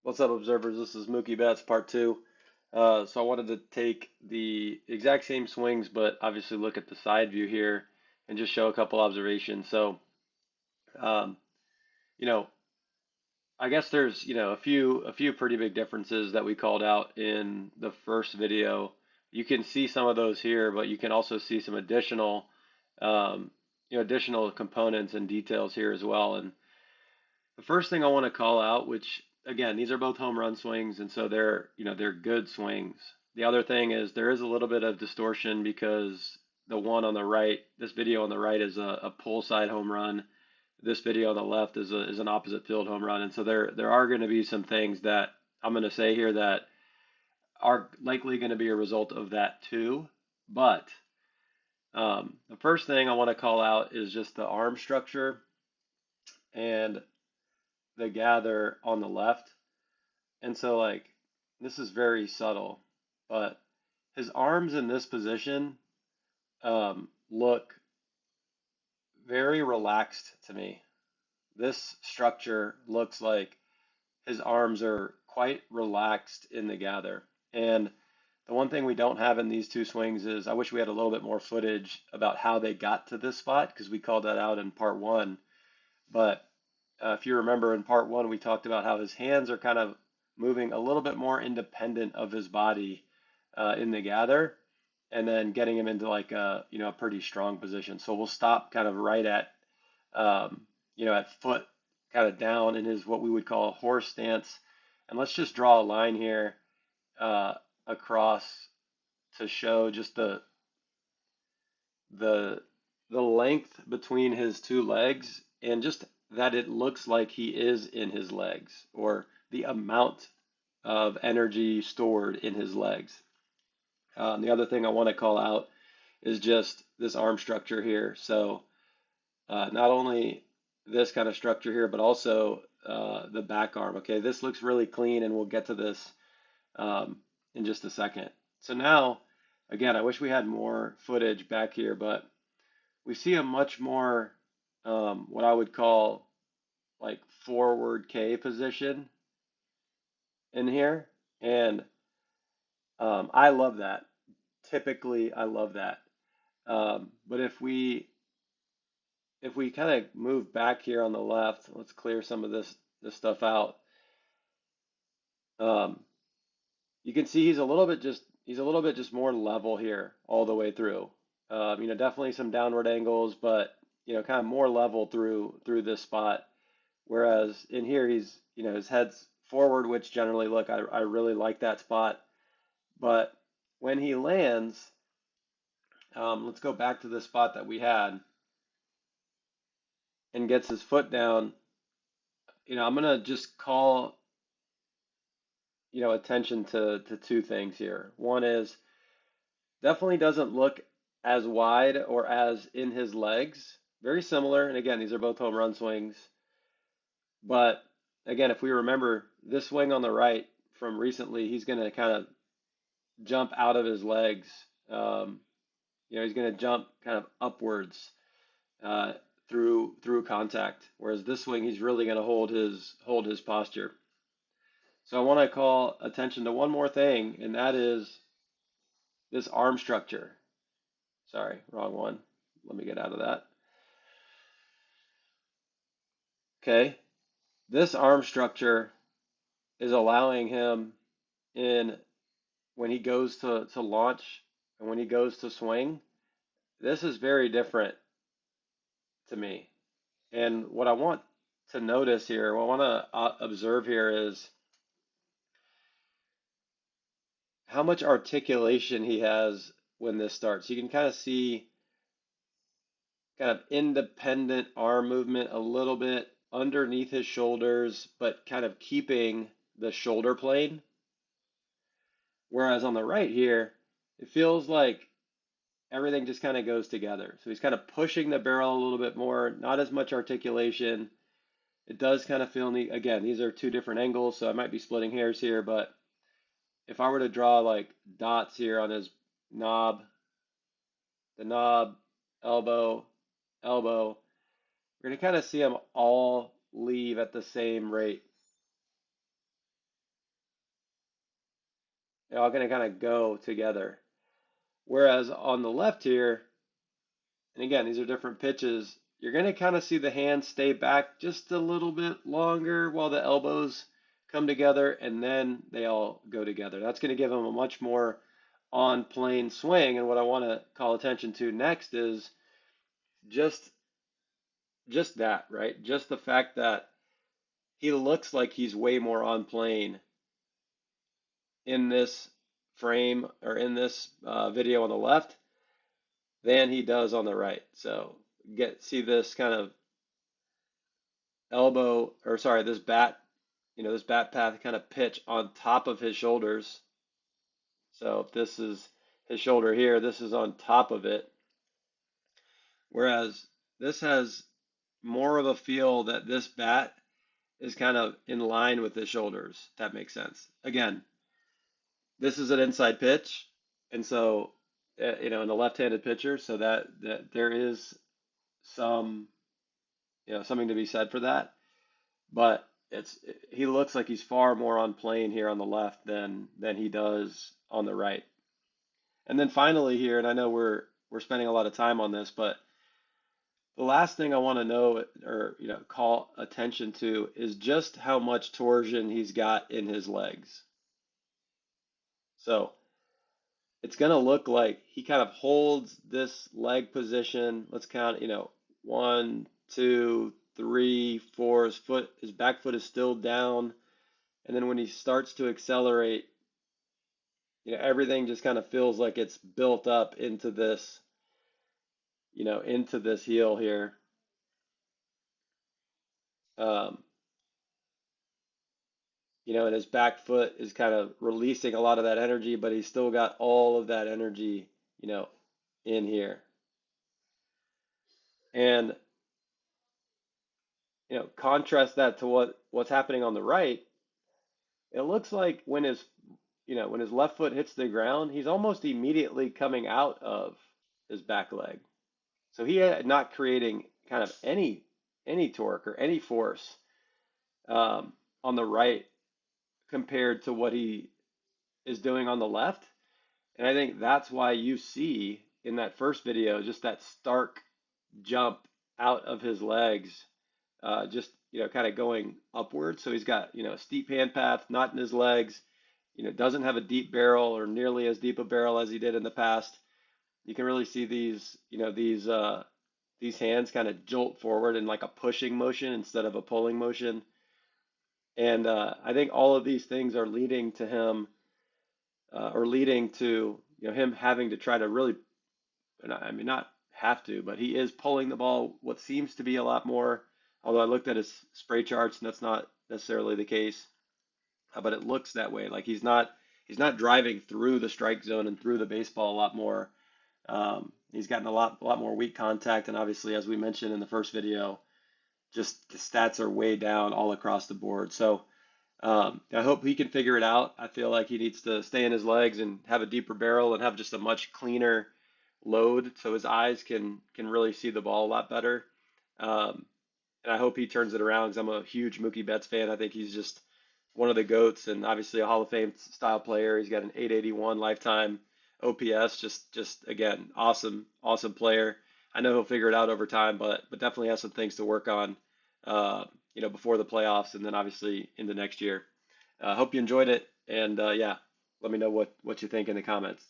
What's up, observers? This is Mookie Betts, part two. So I wanted to take the exact same swings, but obviously look at the side view here and just show a couple observations. So, um, you know, I guess there's, a few pretty big differences that we called out in the first video. You can see some of those here, but you can also see some um, additional components and details here as well. And the first thing I want to call out, which again, these are both home run swings, and so they're good swings. The other thing is there is a little bit of distortion because the one on the right, this video on the right is a pull side home run. This video on the left is an opposite field home run, and so there are going to be some things that I'm going to say here that are likely going to be a result of that too. But the first thing I want to call out is just the arm structure and the gather on the left. And so, like, this is very subtle, but his arms in this position look very relaxed to me. This structure looks like his arms are quite relaxed in the gather. And the one thing we don't have in these two swings is I wish we had a little bit more footage about how they got to this spot because we called that out in part one. But if you remember in part one, we talked about how his hands are kind of moving a little bit more independent of his body in the gather, and then getting him into like a pretty strong position. So we'll stop kind of right at at foot kind of down in his what we would call a horse stance, and let's just draw a line here uh, across to show just the the length between his two legs and just that it looks like he is in his legs or the amount of energy stored in his legs. The other thing I want to call out is just this arm structure here. So not only this kind of structure here, but also the back arm. Okay, this looks really clean, and we'll get to this um, in just a second. So now, again, I wish we had more footage back here, but we see a much more what I would call like forward K position in here, and I love that. Typically, I love that. But if we kind of move back here on the left, let's clear some of this stuff out. Um, you can see he's a little bit just more level here all the way through. Definitely some downward angles, but kind of more level through this spot. Whereas in here, his head's forward, which generally, look, I really like that spot. But when he lands, let's go back to the spot that we had and gets his foot down. I'm gonna just call, attention to two things here. One is definitely doesn't look as wide or as in his legs. Very similar, and again, these are both home run swings. But again, if we remember this swing on the right from recently, he's going to kind of jump out of his legs. Um, he's going to jump kind of upwards uh, through contact. Whereas this swing, he's really going to hold his posture. So I want to call attention to one more thing, and that is this arm structure. Sorry, wrong one. Let me get out of that. Okay, this arm structure is allowing him in when he goes to launch and when he goes to swing. This is very different to me. And what I want to notice here, what I want to observe here is how much articulation he has when this starts. You can kind of see kind of independent arm movement a little bit underneath his shoulders, but kind of keeping the shoulder plane. Whereas on the right here, it feels like everything just kind of goes together. So he's kind of pushing the barrel a little bit more, not as much articulation. It does kind of feel neat. Again, these are two different angles, so I might be splitting hairs here, but if I were to draw like dots here on his knob, the knob, elbow, elbow, we're going to kind of see them all leave at the same rate. they're all going to kind of go together. Whereas on the left here, and again, these are different pitches, you're going to kind of see the hands stay back just a little bit longer while the elbows come together and then they all go together. That's going to give them a much more on plane swing. And what I want to call attention to next is just just that, right? Just the fact that he looks like he's way more on plane in this frame or in this video on the left than he does on the right. So see this kind of elbow, or sorry, this bat, this bat path kind of pitch on top of his shoulders. So if this is his shoulder here, this is on top of it. Whereas this has more of a feel that this bat is kind of in line with his shoulders, if that makes sense. Again, this is an inside pitch, and so in a left-handed pitcher, so that there is some something to be said for that. But he looks like he's far more on plane here on the left than he does on the right. And then finally here, and I know we're spending a lot of time on this, but the last thing I want to know or call attention to is just how much torsion he's got in his legs. So it's going to look like he kind of holds this leg position. Let's count, 1, 2, 3, 4. His back foot is still down. And then when he starts to accelerate, everything just kind of feels like it's built up into this, into this heel here. Um, and his back foot is kind of releasing a lot of that energy, but he's still got all of that energy, in here. And, contrast that to what's happening on the right. It looks like when his left foot hits the ground, he's almost immediately coming out of his back leg. So he not creating kind of any torque or any force on the right compared to what he is doing on the left. And I think that's why you see in that first video just that stark jump out of his legs, just kind of going upward. So he's got a steep hand path, not in his legs. Doesn't have a deep barrel or nearly as deep a barrel as he did in the past. You can really see these hands kind of jolt forward in like a pushing motion instead of a pulling motion. And I think all of these things are leading to him, or leading to him having to try to really, and I mean not have to, but he is pulling the ball what seems to be a lot more. Although I looked at his spray charts and that's not necessarily the case, but it looks that way. Like he's not driving through the strike zone and through the baseball a lot more. He's gotten a lot more weak contact, and obviously, as we mentioned in the first video, just the stats are way down all across the board. So I hope he can figure it out. I feel like he needs to stay in his legs and have a deeper barrel and have just a much cleaner load, so his eyes can really see the ball a lot better. Um, and I hope he turns it around because I'm a huge Mookie Betts fan. I think he's just one of the GOATs and obviously a Hall of Fame style player. He's got an 881 lifetime OPS. Just again, awesome player. I know he'll figure it out over time, but definitely has some things to work on, before the playoffs and then obviously into next year. Hope you enjoyed it, and yeah, let me know what you think in the comments.